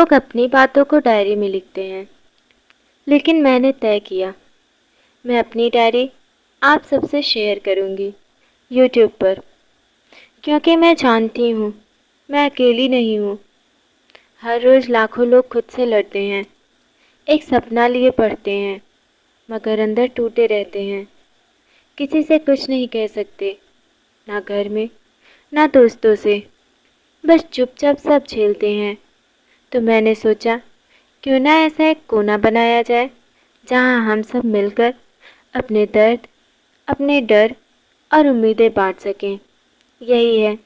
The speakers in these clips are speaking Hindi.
लोग अपनी बातों को डायरी में लिखते हैं, लेकिन मैंने तय किया मैं अपनी डायरी आप सबसे शेयर करूंगी यूट्यूब पर, क्योंकि मैं जानती हूँ मैं अकेली नहीं हूँ। हर रोज़ लाखों लोग खुद से लड़ते हैं, एक सपना लिए पढ़ते हैं, मगर अंदर टूटे रहते हैं। किसी से कुछ नहीं कह सकते, ना घर में ना दोस्तों से, बस चुपचाप सब झेलते हैं। तो मैंने सोचा क्यों ना ऐसा एक कोना बनाया जाए जहाँ हम सब मिलकर अपने दर्द, अपने डर और उम्मीदें बांट सकें। यही है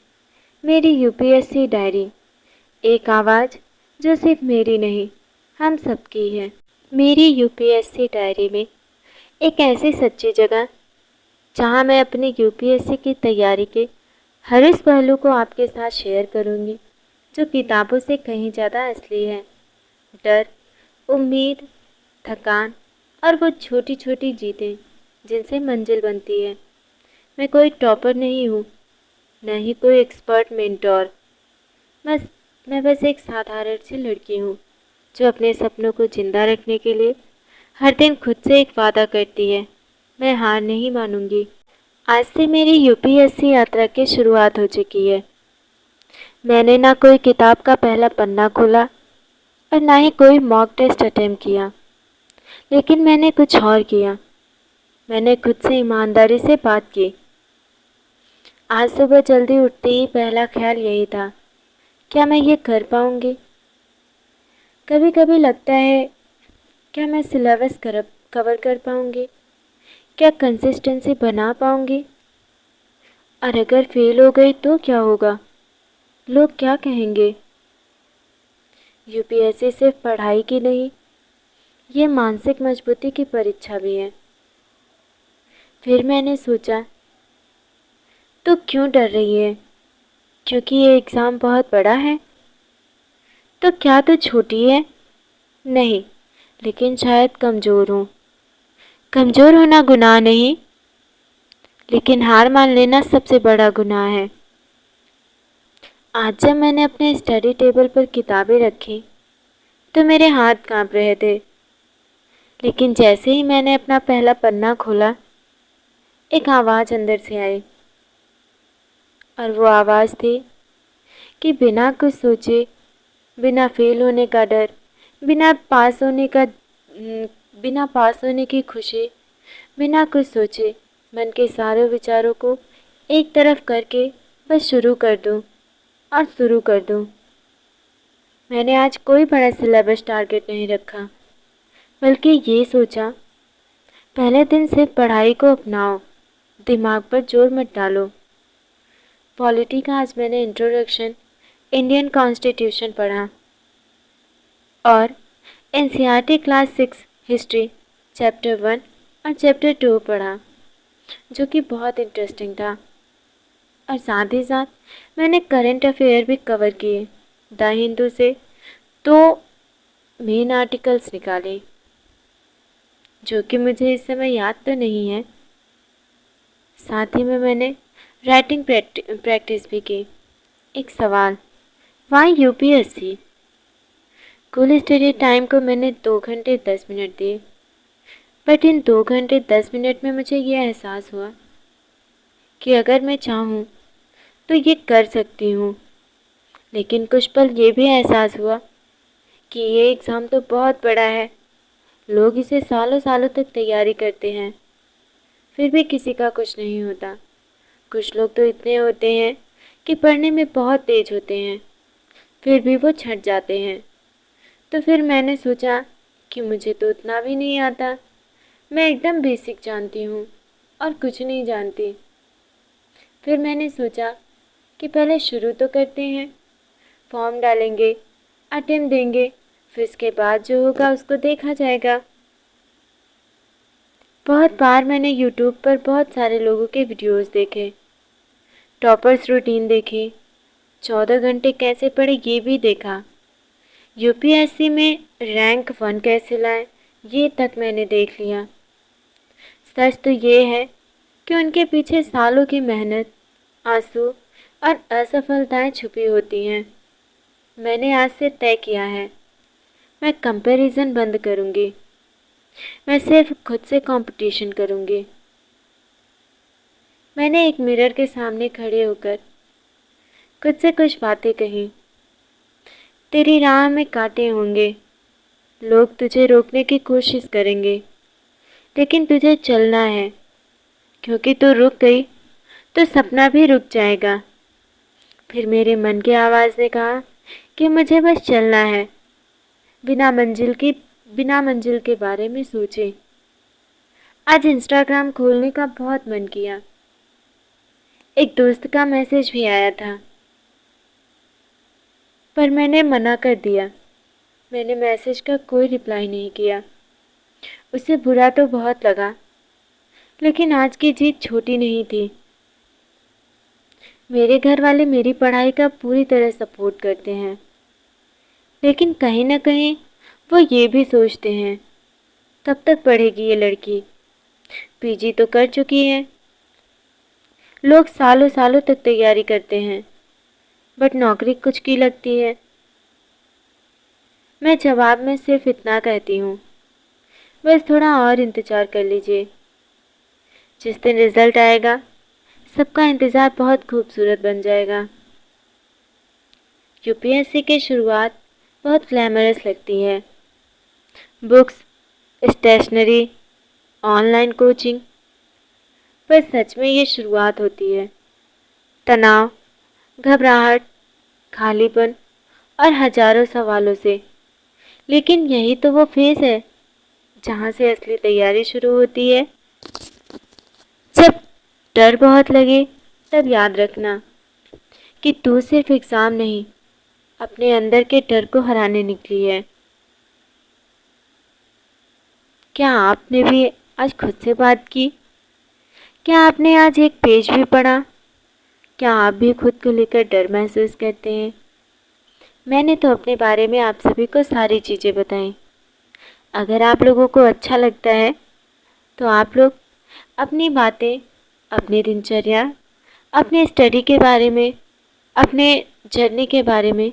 मेरी यूपीएससी डायरी, एक आवाज़ जो सिर्फ मेरी नहीं, हम सबकी है। मेरी यूपीएससी डायरी में एक ऐसी सच्ची जगह जहाँ मैं अपनी यूपीएससी की तैयारी के हर इस पहलू को आपके साथ शेयर करूँगी, जो किताबों से कहीं ज़्यादा असली है। डर, उम्मीद, थकान और वो छोटी छोटी जीतें जिनसे मंजिल बनती है। मैं कोई टॉपर नहीं हूँ, न ही कोई एक्सपर्ट मेंटोर। बस मैं बस एक साधारण सी लड़की हूँ जो अपने सपनों को जिंदा रखने के लिए हर दिन खुद से एक वादा करती है, मैं हार नहीं मानूंगी। आज से मेरी यूपीएससी यात्रा की शुरुआत हो चुकी है। मैंने ना कोई किताब का पहला पन्ना खोला और ना ही कोई मॉक टेस्ट अटेम्प्ट किया, लेकिन मैंने कुछ और किया। मैंने खुद से ईमानदारी से बात की। आज सुबह जल्दी उठते ही पहला ख्याल यही था, क्या मैं ये कर पाऊंगी? कभी कभी लगता है, क्या मैं सिलेबस कवर कर पाऊंगी? क्या कंसिस्टेंसी बना पाऊंगी? और अगर फेल हो गई तो क्या होगा? लोग क्या कहेंगे? यूपीएससी सिर्फ पढ़ाई की नहीं, ये मानसिक मजबूती की परीक्षा भी है। फिर मैंने सोचा, तो क्यों डर रही है? क्योंकि ये एग्ज़ाम बहुत बड़ा है? तो क्या तू छोटी है? नहीं, लेकिन शायद कमज़ोर हूँ। कमज़ोर होना गुनाह नहीं, लेकिन हार मान लेना सबसे बड़ा गुनाह है। आज जब मैंने अपने स्टडी टेबल पर किताबें रखी तो मेरे हाथ कांप रहे थे, लेकिन जैसे ही मैंने अपना पहला पन्ना खोला, एक आवाज़ अंदर से आई। और वो आवाज़ थी कि बिना कुछ सोचे, बिना फेल होने का डर, बिना पास होने की खुशी, बिना कुछ सोचे मन के सारे विचारों को एक तरफ करके बस शुरू कर दूं और शुरू कर दूं। मैंने आज कोई बड़ा सिलेबस टारगेट नहीं रखा, बल्कि ये सोचा, पहले दिन सिर्फ पढ़ाई को अपनाओ, दिमाग पर जोर मत डालो। पॉलिटी का आज मैंने इंट्रोडक्शन, इंडियन कॉन्स्टिट्यूशन पढ़ा और एनसीईआरटी क्लास 6 हिस्ट्री चैप्टर 1 और चैप्टर 2 पढ़ा, जो कि बहुत इंटरेस्टिंग था। और साथ ही साथ मैंने करंट अफेयर भी कवर किए। द हिंदू से 2 मेन आर्टिकल्स निकाले, जो कि मुझे इस समय याद तो नहीं है। साथ ही में मैंने राइटिंग प्रैक्टिस भी की। एक सवाल, वाई यूपीएससी? कुल स्टडी टाइम को मैंने 2 घंटे 10 मिनट दिए, बट इन 2 घंटे 10 मिनट में मुझे ये एहसास हुआ कि अगर मैं चाहूँ तो ये कर सकती हूँ। लेकिन कुछ पल ये भी एहसास हुआ कि ये एग्ज़ाम तो बहुत बड़ा है, लोग इसे सालों सालों तक तैयारी करते हैं, फिर भी किसी का कुछ नहीं होता। कुछ लोग तो इतने होते हैं कि पढ़ने में बहुत तेज होते हैं, फिर भी वो छट जाते हैं। तो फिर मैंने सोचा कि मुझे तो उतना भी नहीं आता, मैं एकदम बेसिक जानती हूँ और कुछ नहीं जानती। फिर मैंने सोचा कि पहले शुरू तो करते हैं, फॉर्म डालेंगे, अटेम्प्ट देंगे, फिर इसके बाद जो होगा उसको देखा जाएगा। बहुत बार मैंने यूट्यूब पर बहुत सारे लोगों के वीडियोस देखे, टॉपर्स रूटीन देखी, 14 घंटे कैसे पढ़े ये भी देखा, यूपीएससी में रैंक 1 कैसे लाएं ये तक मैंने देख लिया। सच तो ये है कि उनके पीछे सालों की मेहनत, आंसू और असफलताएं छुपी होती हैं। मैंने आज से तय किया है मैं कंपैरिजन बंद करूँगी। मैं सिर्फ खुद से कंपटीशन करूँगी। मैंने एक मिरर के सामने खड़े होकर खुद से कुछ बातें कही। तेरी राह में कांटे होंगे, लोग तुझे रोकने की कोशिश करेंगे, लेकिन तुझे चलना है, क्योंकि तू रुक गई तो सपना भी रुक जाएगा। फिर मेरे मन की आवाज़ ने कहा कि मुझे बस चलना है, बिना मंजिल के बारे में सोचे। आज इंस्टाग्राम खोलने का बहुत मन किया। एक दोस्त का मैसेज भी आया था, पर मैंने मना कर दिया। मैंने मैसेज का कोई रिप्लाई नहीं किया। उसे बुरा तो बहुत लगा, लेकिन आज की जीत छोटी नहीं थी। मेरे घर वाले मेरी पढ़ाई का पूरी तरह सपोर्ट करते हैं, लेकिन कहीं ना कहीं वो ये भी सोचते हैं, कब तक पढ़ेगी ये लड़की, पीजी तो कर चुकी है। लोग सालों सालों तक तैयारी करते हैं, बट नौकरी कुछ की लगती है। मैं जवाब में सिर्फ इतना कहती हूँ, बस थोड़ा और इंतज़ार कर लीजिए। जिस दिन रिज़ल्ट आएगा, सबका इंतज़ार बहुत खूबसूरत बन जाएगा। यूपीएससी की शुरुआत बहुत ग्लैमरस लगती है। बुक्स, स्टेशनरी, ऑनलाइन कोचिंग, पर सच में ये शुरुआत होती है। तनाव, घबराहट, खालीपन और हजारों सवालों से। लेकिन यही तो वो फेज़ है जहाँ से असली तैयारी शुरू होती है। जब डर बहुत लगे, तब याद रखना कि तू सिर्फ एग्ज़ाम नहीं, अपने अंदर के डर को हराने निकली है। क्या आपने भी आज खुद से बात की? क्या आपने आज एक पेज भी पढ़ा? क्या आप भी खुद को लेकर डर महसूस करते हैं? मैंने तो अपने बारे में आप सभी को सारी चीज़ें बताई। अगर आप लोगों को अच्छा लगता है तो आप लोग अपनी बातें, अपनी दिनचर्या, अपने स्टडी के बारे में, अपने जर्नी के बारे में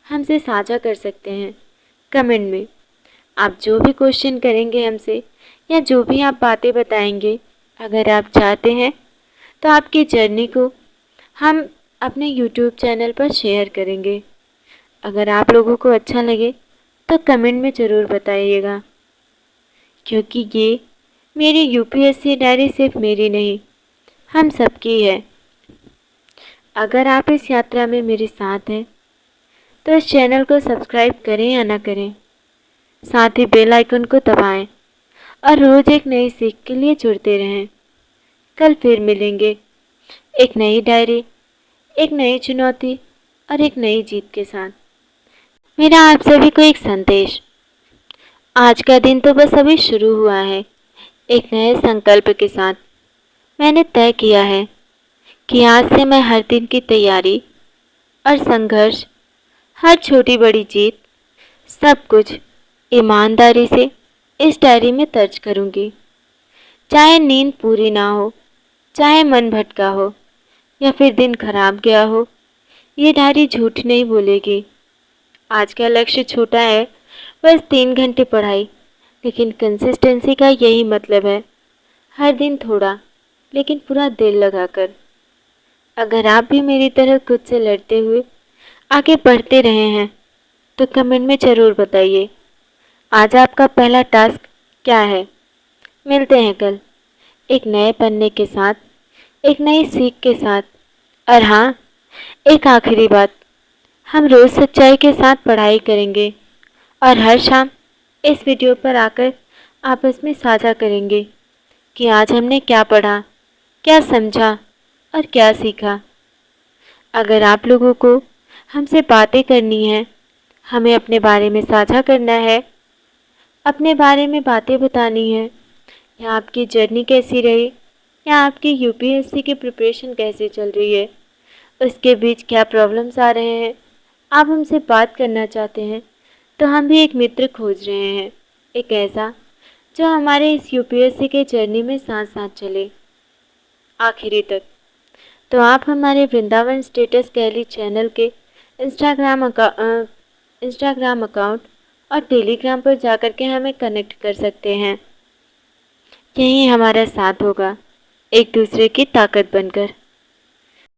हमसे साझा कर सकते हैं कमेंट में। आप जो भी क्वेश्चन करेंगे हमसे या जो भी आप बातें बताएंगे, अगर आप चाहते हैं तो आपकी जर्नी को हम अपने यूट्यूब चैनल पर शेयर करेंगे। अगर आप लोगों को अच्छा लगे तो कमेंट में ज़रूर बताइएगा, क्योंकि ये मेरी यूपीएससी डायरी सिर्फ मेरी नहीं, हम सबकी है। अगर आप इस यात्रा में मेरे साथ हैं तो इस चैनल को सब्सक्राइब करें या ना करें, साथ ही बेल आइकन को दबाएं और रोज़ एक नई सीख के लिए जुड़ते रहें। कल फिर मिलेंगे एक नई डायरी, एक नई चुनौती और एक नई जीत के साथ। मेरा आप सभी को एक संदेश, आज का दिन तो बस अभी शुरू हुआ है। एक नए संकल्प के साथ मैंने तय किया है कि आज से मैं हर दिन की तैयारी और संघर्ष, हर छोटी बड़ी जीत, सब कुछ ईमानदारी से इस डायरी में दर्ज करूँगी। चाहे नींद पूरी ना हो, चाहे मन भटका हो या फिर दिन खराब गया हो, ये डायरी झूठ नहीं बोलेगी। आज का लक्ष्य छोटा है, बस 3 घंटे पढ़ाई, लेकिन कंसिस्टेंसी का यही मतलब है, हर दिन थोड़ा, लेकिन पूरा दिल लगाकर। अगर आप भी मेरी तरह खुद से लड़ते हुए आगे बढ़ते रहे हैं तो कमेंट में ज़रूर बताइए आज आपका पहला टास्क क्या है। मिलते हैं कल एक नए पन्ने के साथ, एक नई सीख के साथ। और हाँ, एक आखिरी बात, हम रोज़ सच्चाई के साथ पढ़ाई करेंगे और हर शाम इस वीडियो पर आकर आपस में साझा करेंगे कि आज हमने क्या पढ़ा, क्या समझा और क्या सीखा। अगर आप लोगों को हमसे बातें करनी है, हमें अपने बारे में साझा करना है, अपने बारे में बातें बतानी है, या आपकी जर्नी कैसी रही, या आपकी यूपीएससी की प्रिपरेशन कैसी चल रही है, उसके बीच क्या प्रॉब्लम्स आ रहे हैं, आप हमसे बात करना चाहते हैं, तो हम भी एक मित्र खोज रहे हैं, एक ऐसा जो हमारे इस यूपीएससी के जर्नी में साथ साथ चले आखिरी तक। तो आप हमारे वृंदावन स्टेटस कैली चैनल के इंस्टाग्राम अकाउंट और टेलीग्राम पर जाकर के हमें कनेक्ट कर सकते हैं। यही हमारा साथ होगा, एक दूसरे की ताकत बनकर।